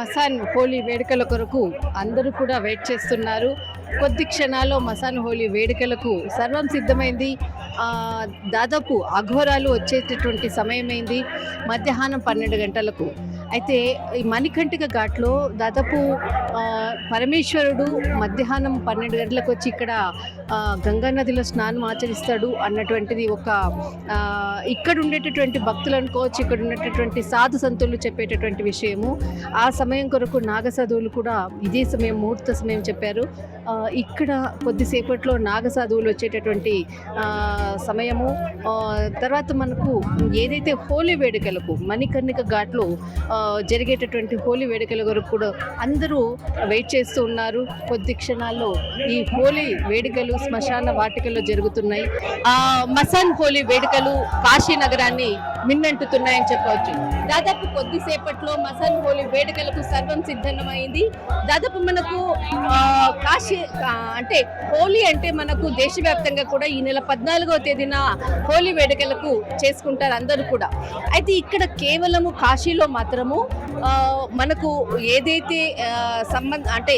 మసాన్ హోలీ వేడుకల కొరకు అందరూ కూడా వెయిట్ చేస్తున్నారు. కొద్ది క్షణాల్లో మసాన్ హోలీ వేడుకలకు సర్వం సిద్ధమైంది. దాదాపు అఘోరాలు వచ్చేటటువంటి సమయమైంది, మధ్యాహ్నం 12 గంటలకు. అయితే ఈ మణికంఠిక ఘాట్లో దాదాపు పరమేశ్వరుడు మధ్యాహ్నం 12 గంటలకు వచ్చి ఇక్కడ గంగా నదిలో స్నానం ఆచరిస్తాడు అన్నటువంటిది ఒక ఇక్కడ ఉండేటటువంటి భక్తులు అనుకోవచ్చు, ఇక్కడ ఉండేటటువంటి సాధు సంతులు చెప్పేటటువంటి విషయము. ఆ సమయం కొరకు నాగసాధువులు కూడా ఇదే సమయం, ముహూర్త సమయం చెప్పారు. ఇక్కడ కొద్దిసేపట్లో నాగసాధువులు వచ్చేటటువంటి సమయము. తర్వాత మనకు ఏదైతే హోలీ వేడుకలకు మణికర్ణిక ఘాట్లో జరిగేటటువంటి హోలీ వేడుకల వరకు కూడా అందరూ వెయిట్ చేస్తూ ఉన్నారు. కొద్ది క్షణాల్లో ఈ హోలీ వేడుకలు శ్మశాన వాటికల్లో జరుగుతున్నాయి. మసాన్ హోలీ వేడుకలు కాశీ నగరాన్ని మిన్నంటుతున్నాయని చెప్పవచ్చు. దాదాపు కొద్దిసేపట్లో మసాన్ హోలీ వేడుకలకు సర్వం సిద్ధమైంది. దాదాపు మనకు కాశీ అంటే హోలీ అంటే మనకు దేశవ్యాప్తంగా కూడా ఈ నెల 14వ తేదీన హోలీ వేడుకలకు చేసుకుంటారు అందరూ కూడా. అయితే ఇక్కడ కేవలము కాశీలో మాత్రము మనకు ఏదైతే అంటే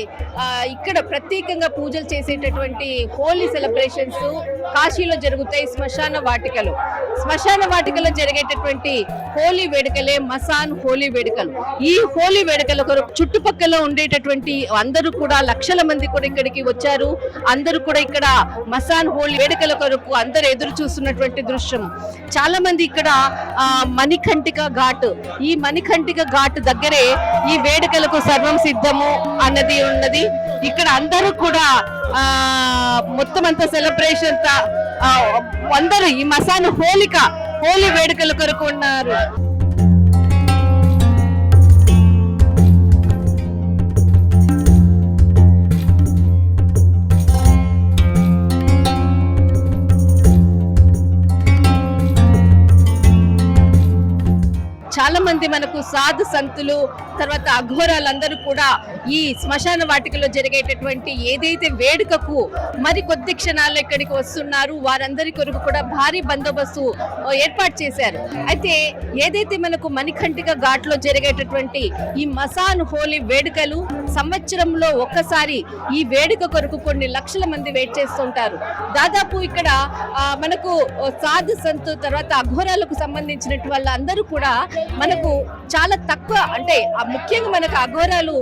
ఇక్కడ ప్రత్యేకంగా పూజలు చేసేటటువంటి హోలీ సెలబ్రేషన్స్ కాశీలో జరుగుతాయి. శ్మశాన వాటికలో జరిగేటటువంటి హోలీ వేడుకలే మసాన్ హోలీ వేడుకలు. ఈ హోలీ వేడుకల కొరకు చుట్టుపక్కల ఉండేటటువంటి అందరూ కూడా లక్షల మంది కూడా ఇక్కడికి వచ్చారు. అందరూ కూడా ఇక్కడ మసాన్ హోలీ వేడుకల కొరకు అందరూ ఎదురు చూస్తున్నటువంటి దృశ్యం. చాలా మంది ఇక్కడ మణికంఠిక ఘాట్, ఈ మణికంఠిక ఘాట్ దగ్గరే ఈ వేడుకలకు సర్వం సిద్ధము అన్నది ఉన్నది. ఇక్కడ అందరూ కూడా మొత్తం అంతా సెలబ్రేషన్ అందరూ ఈ మసాన్ హోలీ వేడుకల కొరకు ఉన్నారు. చాలా మంది మనకు సాధు సంతులు, తర్వాత అఘోరాలందరూ కూడా ఈ శ్మశాన వాటికలో జరిగేటటువంటి ఏదైతే వేడుకకు మరి కొద్ది క్షణాల్లో ఇక్కడికి వస్తున్నారు. వారందరి కొరకు కూడా భారీ బందోబస్తు ఏర్పాటు చేశారు. అయితే ఏదైతే మనకు మణికంఠిక ఘాట్లో జరిగేటటువంటి ఈ మసాన్ హోలీ వేడుకలు సంవత్సరంలో ఒక్కసారి ఈ వేడుక కొరకు కొన్ని లక్షల మంది వెయిట్ చేస్తుంటారు. దాదాపు ఇక్కడ మనకు సాధు సంతు తర్వాత అఘోరాలకు సంబంధించినటువంటి వాళ్ళందరూ కూడా మనకు చాలా తక్కువ, అంటే ముఖ్యంగా మనకు అఘోరాలు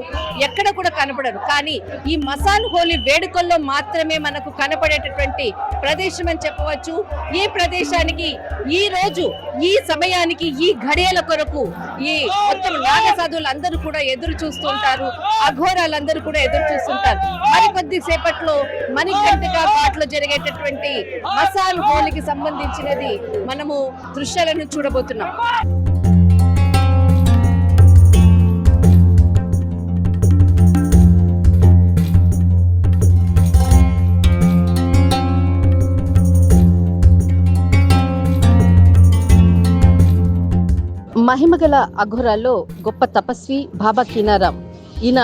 ఎక్కడ కూడా కనపడరు. కానీ ఈ మసాన్ హోలీ వేడుకల్లో మాత్రమే మనకు కనపడేటటువంటి ప్రదేశం అని చెప్పవచ్చు. ఈ ప్రదేశానికి ఈ రోజు ఈ సమయానికి ఈ ఘడియల కొరకు ఈ మొత్తం నాగసాధువులు అందరూ కూడా ఎదురు చూస్తుంటారు, అఘోరాలందరూ కూడా ఎదురు చూస్తుంటారు. మరికొద్ది సేపట్లో మణికంఠిక ఘాట్లో జరిగేటటువంటి మసాన్ హోలీకి సంబంధించినది మనము దృశ్యాలను చూడబోతున్నాం. మహిమగల అఘోరాల్లో గొప్ప తపస్వి బాబా కీనారాం. ఈయన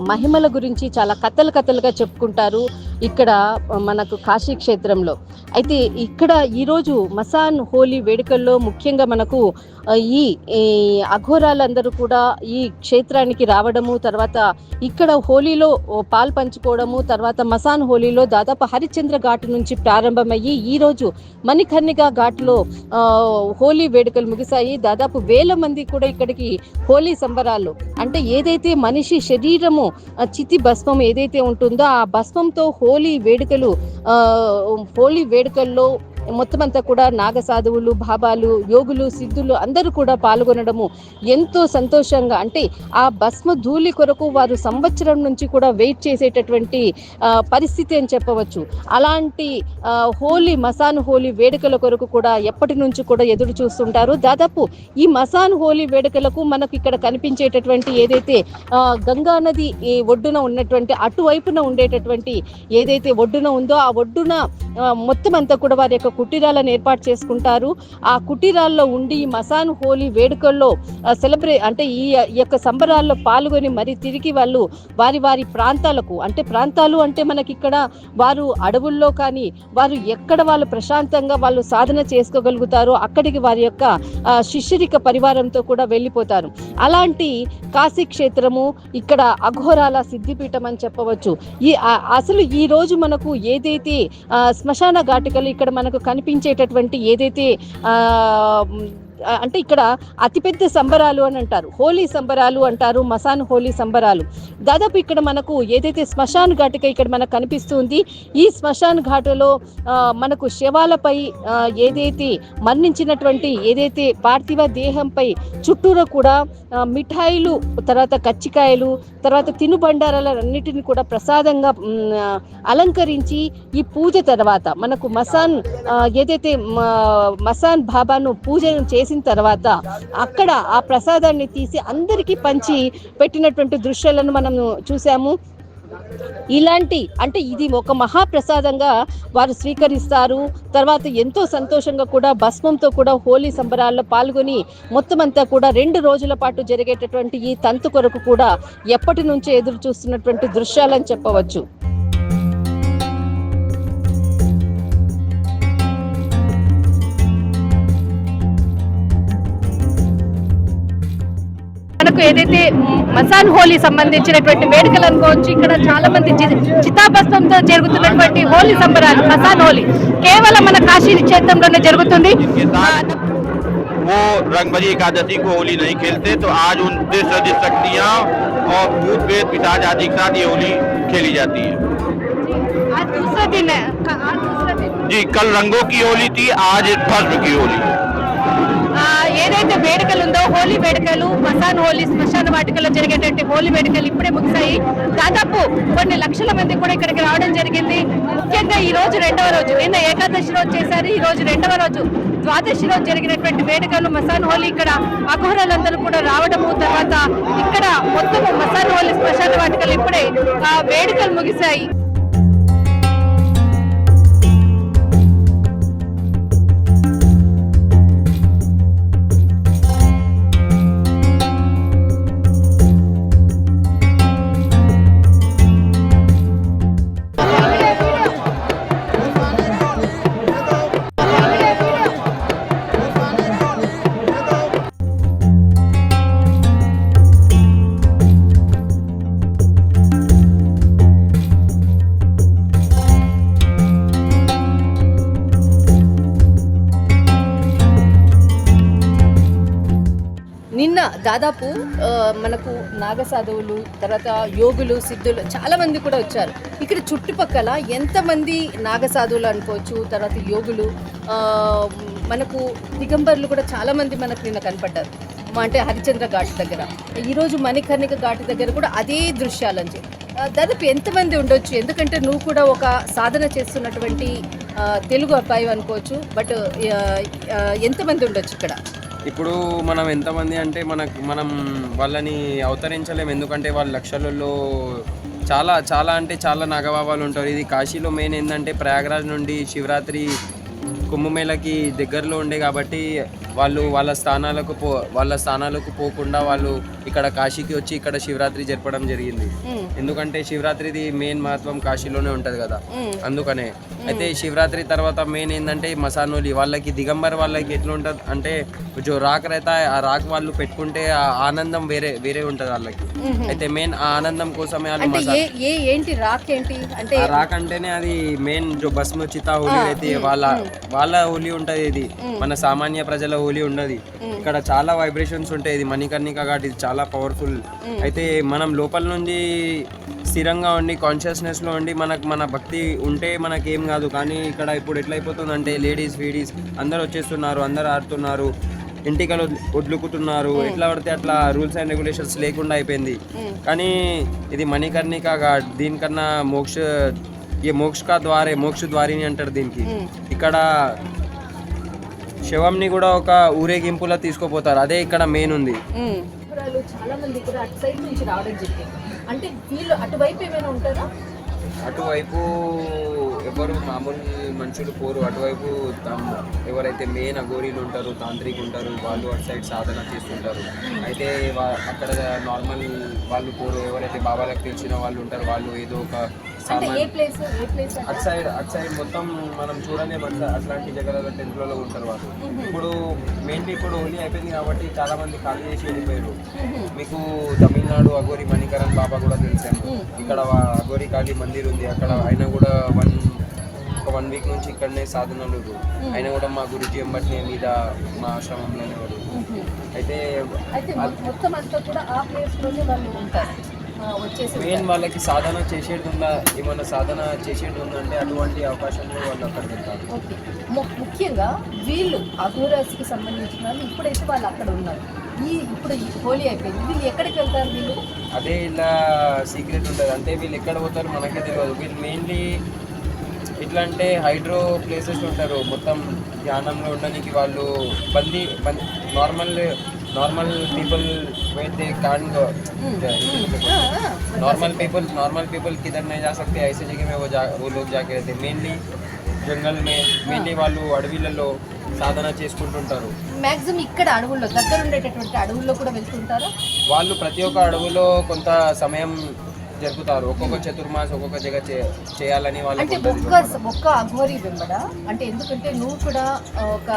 మహిమల గురించి చాలా కథలుగా చెప్పుకుంటారు ఇక్కడ మనకు కాశీ క్షేత్రంలో. అయితే ఇక్కడ ఈరోజు మసాన్ హోలీ వేడుకల్లో ముఖ్యంగా మనకు ఈ అఘోరాలందరూ కూడా ఈ క్షేత్రానికి రావడము, తర్వాత ఇక్కడ హోలీలో పాలు పంచుకోవడము, తర్వాత మసాన్ హోలీలో దాదాపు హరిశ్చంద్ర ఘాట్ నుంచి ప్రారంభమయ్యి ఈరోజు మణికర్ణిక ఘాట్లో హోలీ వేడుకలు ముగిశాయి. దాదాపు 1000 మంది కూడా ఇక్కడికి హోలీ సంబరాలు, అంటే ఏదైతే మనిషి శరీరము చితి భస్మం ఏదైతే ఉంటుందో ఆ భస్మంతో హోలీ వేడుకల్లో మొత్తం అంతా కూడా నాగసాధువులు, బాబాలు, యోగులు, సిద్ధులు అందరూ కూడా పాల్గొనడము ఎంతో సంతోషంగా, అంటే ఆ భస్మ ధూళి కొరకు వారు సంవత్సరం నుంచి కూడా వెయిట్ చేసేటటువంటి పరిస్థితి అని చెప్పవచ్చు. అలాంటి మసాన్ హోలీ వేడుకల కొరకు కూడా ఎప్పటి నుంచి కూడా ఎదురు చూస్తుంటారు. దాదాపు ఈ మసాన్ హోలీ వేడుకలకు మనకు ఇక్కడ కనిపించేటటువంటి ఏదైతే గంగా నది ఒడ్డున ఉన్నటువంటి అటువైపున ఉండేటటువంటి ఏదైతే ఒడ్డున ఉందో ఆ ఒడ్డున మొత్తం అంతా కూడా వారి యొక్క కుటీరాలను ఏర్పాటు చేసుకుంటారు. ఆ కుటీరాల్లో ఉండి మసాన్ హోలీ వేడుకల్లో అంటే ఈ యొక్క సంబరాల్లో పాల్గొని మరి తిరిగి వాళ్ళు వారి వారి ప్రాంతాలకు, అంటే ప్రాంతాలు అంటే మనకి ఇక్కడ వారు అడవుల్లో కానీ వారు ఎక్కడ వాళ్ళు ప్రశాంతంగా వాళ్ళు సాధన చేసుకోగలుగుతారో అక్కడికి వారి యొక్క శిష్యరిక పరివారంతో కూడా వెళ్ళిపోతారు. అలాంటి కాశీ క్షేత్రము ఇక్కడ అఘోరాల సిద్ధిపీఠం అని చెప్పవచ్చు. అసలు ఈ రోజు మనకు ఏదైతే శ్మశాన ఘాటికలు ఇక్కడ మనకు కనిపించేటటువంటి ఏదైతే అంటే ఇక్కడ అతిపెద్ద సంబరాలు అని అంటారు, హోలీ సంబరాలు అంటారు, మసాన్ హోలీ సంబరాలు. దాదాపు ఇక్కడ మనకు ఏదైతే శ్మశాన్ ఘాటిక ఇక్కడ మనకు కనిపిస్తుంది, ఈ శ్మశాన్ ఘాటలో మనకు శవాలపై ఏదైతే మరణించినటువంటి ఏదైతే పార్థివ దేహంపై చుట్టూరా కూడా మిఠాయిలు, తర్వాత కచ్చికాయలు, తర్వాత తినుబండారాలన్నిటిని కూడా ప్రసాదంగా అలంకరించి ఈ పూజ తర్వాత మనకు ఏదైతే మసాన్ బాబాను పూజను చేసిన తర్వాత అక్కడ ఆ ప్రసాదాన్ని తీసి అందరికీ పంచి పెట్టినటువంటి దృశ్యాలను మనం చూసాము. ఇలాంటి అంటే ఇది ఒక మహాప్రసాదంగా వారు స్వీకరిస్తారు. తర్వాత ఎంతో సంతోషంగా కూడా భస్మంతో కూడా హోలీ సంబరాల్లో పాల్గొని మొత్తం అంతా కూడా 2 రోజుల పాటు జరిగేటటువంటి ఈ తంతు కొరకు కూడా ఎప్పటి నుంచో ఎదురు చూస్తున్నటువంటి దృశ్యాలని చెప్పవచ్చు. మనకు ఏదైతే మసాన్ హోలీ సంబంధించినటువంటి వేడుకలు అనుకోవచ్చు, ఇక్కడ చాలా మంది చితాభస్మంతో జరుగుతున్నటువంటి హోలీ సంబరాలు మసాన్ హోలీ కేవలం మన కాశీ క్షేత్రంలోనే జరుగుతుంది. वो रंगभरी एकादशी को होली नहीं खेलते, तो आज उन शक्तियाँ और भूत प्रेत पिशाच आदि के साथ ये होली खेली जाती है। आज दूसरा दिन है। जी, कल रंगों की होली थी, आज भस्म की होली। ఏదైతే వేడుకలు ఉందో హోలీ వేడుకలు, మసాన్ హోలీ శ్మశాన వాటికలో జరిగేటువంటి హోలీ వేడుకలు ఇప్పుడే ముగిశాయి. దాదాపు కొన్ని లక్షల మంది కూడా ఇక్కడికి రావడం జరిగింది. ముఖ్యంగా ఈ రోజు 2వ రోజు, నిన్న ఏకాదశి రోజు చేశారు, ఈ రోజు 2వ రోజు ద్వాదశి రోజు జరిగినటువంటి వేడుకలు మసాన్ హోలీ ఇక్కడ అఘోరాలందరూ కూడా రావడము, తర్వాత ఇక్కడ మొత్తం మసాన్ హోలీ శ్మశాన వాటికలు ఇప్పుడే వేడుకలు ముగిశాయి. నిన్న దాదాపు మనకు నాగసాధువులు, తర్వాత యోగులు, సిద్ధులు చాలా మంది కూడా వచ్చారు. ఇక్కడ చుట్టుపక్కల ఎంతమంది నాగసాధువులు అనుకోవచ్చు, తర్వాత యోగులు, మనకు దిగంబర్లు కూడా చాలా మంది మనకు నిన్న కనపడ్డారు. అంటే హరిచంద్ర ఘాట్ దగ్గర, ఈరోజు మణికర్ణిక ఘాట్ దగ్గర కూడా అదే దృశ్యాలని. దాదాపు ఎంతమంది ఉండొచ్చు, ఎందుకంటే నువ్వు కూడా ఒక సాధన చేస్తున్నటువంటి తెలుగు అబ్బాయి అనుకోవచ్చు, బట్ ఎంతమంది ఉండొచ్చు ఇక్కడ? ఇప్పుడు మనం ఎంతమంది అంటే మనం వాళ్ళని అవతరించలేము, ఎందుకంటే వాళ్ళ లక్షలలో చాలా చాలా అంటే చాలా నాగబాబాలు ఉంటారు. ఇది కాశీలో మెయిన్ ఏంటంటే ప్రయాగరాజ్ నుండి శివరాత్రి కుంభమేళకి దగ్గరలో ఉండే కాబట్టి వాళ్ళు వాళ్ళ స్థానాలకు పోకుండా వాళ్ళు ఇక్కడ కాశీకి వచ్చి ఇక్కడ శివరాత్రి జరపడం జరిగింది. ఎందుకంటే శివరాత్రిది మెయిన్ మహత్వం కాశీలోనే ఉంటది కదా, అందుకనే. అయితే శివరాత్రి తర్వాత మెయిన్ ఏంటంటే మసానోలి వాళ్ళకి, దిగంబర్ వాళ్ళకి ఎట్లా ఉంటుంది అంటే జో రాక్ రైతా ఆ రాక్ వాళ్ళు పెట్టుకుంటే ఆ ఆనందం వేరే ఉంటది వాళ్ళకి. అయితే మెయిన్ ఆ ఆనందం కోసమే వాళ్ళు ఏంటి రాక్ ఏంటి అంటే, రాక్ అంటేనే అది మెయిన్ జో భస్మ చితా హోలీ అయితే వాళ్ళ హోలీ ఉంటది. ఇది మన సామాన్య ప్రజల హోలీ ఉండదు. ఇక్కడ చాలా వైబ్రేషన్స్ ఉంటాయి. ఇది మణికర్ణిక ఘాట్, ఇది చాలా పవర్ఫుల్. అయితే మనం లోపల నుండి స్థిరంగా ఉండి కాన్షియస్నెస్ లో ఉండి మన భక్తి ఉంటే మనకేం కాదు. కానీ ఇక్కడ ఇప్పుడు ఎట్లయిపోతుందంటే లేడీస్ అందరు వచ్చేస్తున్నారు, అందరు ఆడుతున్నారు, ఇంటికలు వదులుకుతున్నారు, ఎట్లా పడితే అట్లా రూల్స్ అండ్ రెగ్యులేషన్స్ లేకుండా అయిపోయింది. కానీ ఇది మణికర్ణిక ఘాట్, దీనికన్నా మోక్ష ద్వారిని అంటారు దీనికి. ఇక్కడ శవంని కూడా ఒక ఊరేగింపులా తీసుకోపోతారు, అదే ఇక్కడ మెయిన్ ఉంది. చాలా మంది కూడా అటు సైడ్ నుంచి రావడం జరిగింది. అంటే వీళ్ళు అటువైపు ఏమైనా ఉంటారా? అటువైపు ఎవరు మామూలు మనుషులు పోరు. అటువైపు ఎవరైతే మెయిన్ అఘోరీలు ఉంటారు, తాంత్రిక ఉంటారు, వాళ్ళు అటు సైడ్ సాధన చేస్తుంటారు. అయితే అక్కడ నార్మల్ వాళ్ళు పోరు. ఎవరైతే బాబాలకు తెలిసిన వాళ్ళు ఉంటారు, వాళ్ళు ఏదో ఒక అటు సైడ్ మొత్తం మనం చూడలేము అట్లాంటి జగల టెంపుల్లో ఉంటారు వాళ్ళు. ఇప్పుడు మెయిన్లీ ఇప్పుడు హోలీ అయిపోయింది కాబట్టి చాలా మంది ఖాళీ చేసి వెళ్ళిపోయారు. మీకు తమిళనాడు అఘోరి మణికరణ్ బాబా కూడా తెలిసాము. ఇక్కడ అఘోరి కాళీ మందిర్ ఉంది. అక్కడ ఆయన కూడా ఒక 1 వీక్ నుంచి ఇక్కడనే సాధనలు. ఆయన కూడా మా గురుజీ ఎంబటినే మీద మా ఆశ్రమంలోనే వాడు. అయితే మొత్తం అంతా కూడా ఆ ప్లేస్లోనే వాళ్ళు ఉంటారు. మెయిన్ వాళ్ళకి సాధన చేసేది ఉందా, ఏమన్నా సాధన చేసేది ఉందంటే అటువంటి అవకాశంలో వాళ్ళు అక్కడికి వెళ్తారు. ఓకే, ముఖ్యంగా వీళ్ళు అఘోరాస్కి సంబంధించిన వాళ్ళు ఇప్పుడైతే వాళ్ళు అక్కడ ఉన్నారు. ఇప్పుడు హోలీ అయిపోయింది, వీళ్ళు ఎక్కడికి వెళ్తారు? వీళ్ళు అదే ఇలా సీక్రెట్ ఉంటుంది. అంటే వీళ్ళు ఎక్కడ పోతారు మనకే తెలియదు. వీళ్ళు మెయిన్లీ ఎట్లా అంటే హైడ్రో ప్లేసెస్ ఉంటారు. మొత్తం ధ్యానంలో ఉండడానికి వాళ్ళు normal people wait they can't go. Normal people किधर नहीं जा सकते. ऐसे जगह में वो लोग जाके रहते. मेनली జంగల్ మెయిన్లీ వాళ్ళు అడవిలలో సాధన చేసుకుంటుంటారు. మ్యాక్సిమం ఇక్కడ అడవుల్లో దగ్గర ఉండేటటువంటి అడవుల్లో కూడా వెళ్తుంటారు వాళ్ళు. ప్రతి ఒక్క అడవులో కొంత సమయం జరుపుతారు. ఒక్కొక్క చతుర్మాస్ ఒక్కొక్క జగ చేయాలని వాళ్ళు. అంటే ఒక్క అఘోరి వెంబడ అంటే ఎందుకంటే నువ్వు కూడా ఒక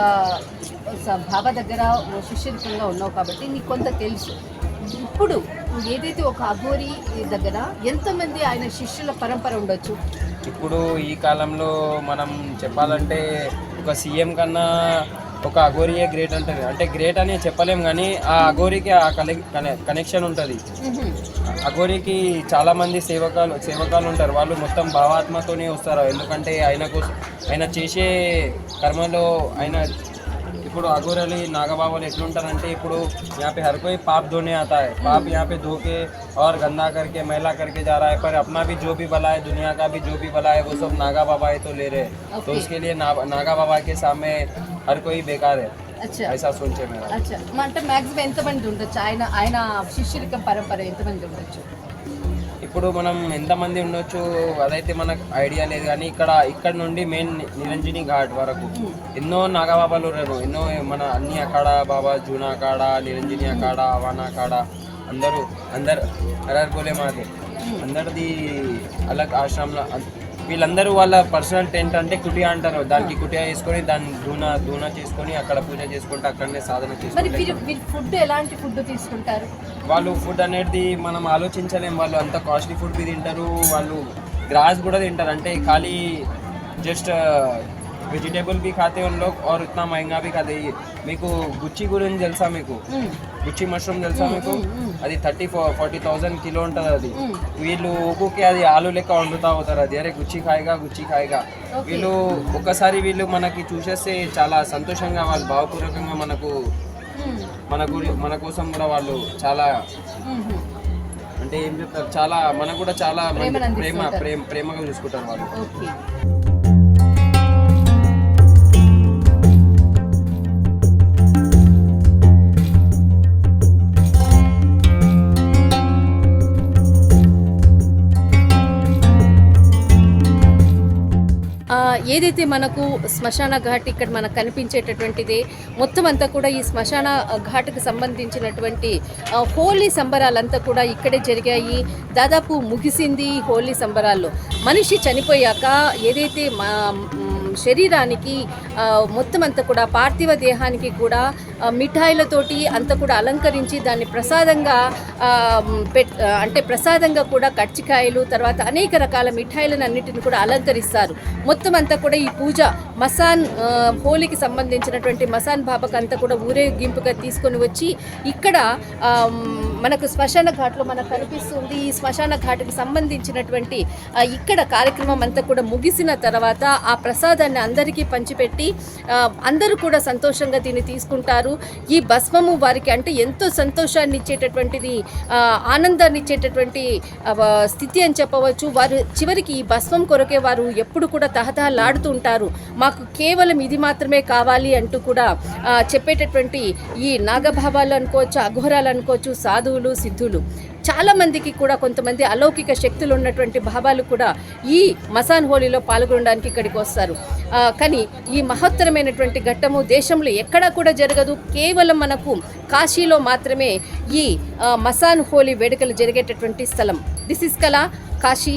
బాబా దగ్గర శిష్యరికంగా ఉన్నావు కాబట్టి నీకు కొంత తెలుసు. ఇప్పుడు ఏదైతే ఒక అఘోరి దగ్గర ఎంతమంది ఆయన శిష్యుల పరంపర ఉండొచ్చు? ఇప్పుడు ఈ కాలంలో మనం చెప్పాలంటే ఒక సీఎం కన్నా ఒక అఘోరియే గ్రేట్ అంటారు. అంటే గ్రేట్ అని చెప్పలేం కానీ ఆ అఘోరికి ఆ కనెక్షన్ ఉంటుంది. అఘోరికి చాలామంది సేవకాలు ఉంటారు. వాళ్ళు మొత్తం భావాత్మతోనే వస్తారు. ఎందుకంటే ఆయన చేసే కర్మలో ఆయన ఇప్పుడు అఘోరలి నాగబాబాలు ఎట్లుంటారంటే ఇప్పుడు यहाँ पे हर कोई पाप धोने आता है. पाप यहाँ पे धो के और गंदा करके मैला करके जा रहा है. पर अपना भी जो भी भला है, दुनिया का भी जो भी भला है, वो सब नागा बाबा है तो ले रहे हैं. तो उसके लिए नागा बाबा के सामने हर कोई बेकार है. अच्छा, ऐसा सोचे मेरा. अच्छा, అంటే మ్యాక్సిమం ఎంతమంది ఉండొచ్చు? ఆయన శిష్యుల పరంపర ఎంతమంది ఉండొచ్చు? ఇప్పుడు మనం ఎంతమంది ఉండొచ్చు అదైతే మనకు ఐడియా లేదు. కానీ ఇక్కడ నుండి మెయిన్ నిరంజని ఘాట్ వరకు ఎన్నో నాగబాబాలు ఉన్నారు. ఎన్నో మన అన్ని అఖాడ బాబా, జూనా అఖాడ, నిరంజని అఖాడ, అవానా అఖాడ అందరూ హరర్ బోలే మాదే అందరిది అలగ్ ఆశ్రమంలో. వీళ్ళందరూ వాళ్ళ పర్సనల్ టెంట్ అంటే కుటియా అంటారు. దానికి కుటియా వేసుకొని దాన్ని దూనా చేసుకొని అక్కడ పూజ చేసుకుంటే అక్కడనే సాధన చేసుకుంటారు. ఫుడ్ ఎలాంటి ఫుడ్ తీసుకుంటారు? వాళ్ళు ఫుడ్ అనేది మనం ఆలోచించలేం. వాళ్ళు అంత కాస్ట్లీ ఫుడ్ బి తింటారు. వాళ్ళు గ్రాస్ కూడా తింటారు. అంటే ఖాళీ జస్ట్ వెజిటేబుల్ भी खाते उन लोग और इतना महंगा भी खाते. మీకు గుచ్చి గురించి తెలుసా? మీకు గుచ్చి మష్రూమ్ తెలుసా? మీకు అది 30-40,000 కిలో ఉంటుంది. అది వీళ్ళు ఊకే అది ఆలు లెక్క వండుతా అవుతారు. అది అరే గుచ్చి ఖాయిగా వీళ్ళు ఒక్కసారి వీళ్ళు మనకి చూసేస్తే చాలా సంతోషంగా వాళ్ళు భావపూర్వకంగా మన కోసం కూడా వాళ్ళు చాలా అంటే ఏం చెప్తారు, చాలా మనకు కూడా చాలా ప్రేమగా చూసుకుంటారు వాళ్ళు. ఏదైతే మనకు శ్మశాన ఘాట్ ఇక్కడ మనకు కనిపించేటటువంటిది మొత్తం అంతా కూడా ఈ శ్మశాన ఘాట్కి సంబంధించినటువంటి హోలీ సంబరాలంతా కూడా ఇక్కడే జరిగాయి. దాదాపు ముగిసింది హోలీ సంబరాల్లో. మనిషి చనిపోయాక ఏదైతే శరీరానికి మొత్తం అంతా కూడా పార్థివ దేహానికి కూడా మిఠాయిలతోటి అంతా కూడా అలంకరించి దాన్ని ప్రసాదంగా అంటే ప్రసాదంగా కూడా కర్చికాయలు తర్వాత అనేక రకాల మిఠాయిలను అన్నిటిని కూడా అలంకరిస్తారు. మొత్తం అంతా కూడా ఈ పూజ మసాన్ హోలీకి సంబంధించినటువంటి మసాన్ బాబాకి అంతా కూడా ఊరేగింపుగా తీసుకొని వచ్చి ఇక్కడ మనకు శ్మశాన ఘాట్లో మనకు కనిపిస్తుంది. ఈ శ్మశాన ఘాట్కి సంబంధించినటువంటి ఇక్కడ కార్యక్రమం అంతా కూడా ముగిసిన తర్వాత ఆ ప్రసాదాన్ని అందరికీ పంచిపెట్టి అందరూ కూడా సంతోషంగా దీన్ని తీసుకుంటారు. ఈ భస్మము వారికి అంటే ఎంతో సంతోషాన్ని ఇచ్చేటటువంటిది, ఆనందాన్ని ఇచ్చేటటువంటి స్థితి అని చెప్పవచ్చు. వారు చివరికి ఈ భస్మం కొరకే వారు ఎప్పుడు కూడా తహతహలాడుతూ ఉంటారు. మాకు కేవలం ఇది మాత్రమే కావాలి అంటూ కూడా చెప్పేటటువంటి ఈ నాగభావాలు అనుకోవచ్చు, అఘోరాలు అనుకోవచ్చు, సాధువులు, సిద్ధులు చాలామందికి కూడా కొంతమంది అలౌకిక శక్తులు ఉన్నటువంటి భావాలు కూడా ఈ మసాన్ హోలీలో పాల్గొనడానికి ఇక్కడికి వస్తారు. కానీ ఈ మహత్తరమైనటువంటి ఘట్టము దేశంలో ఎక్కడా కూడా జరగదు. కేవలం మనకు కాశీలో మాత్రమే ఈ మసాన్ హోలీ వేడుకలు జరిగేటటువంటి స్థలం. దిస్ ఇస్ కళా కాశీ.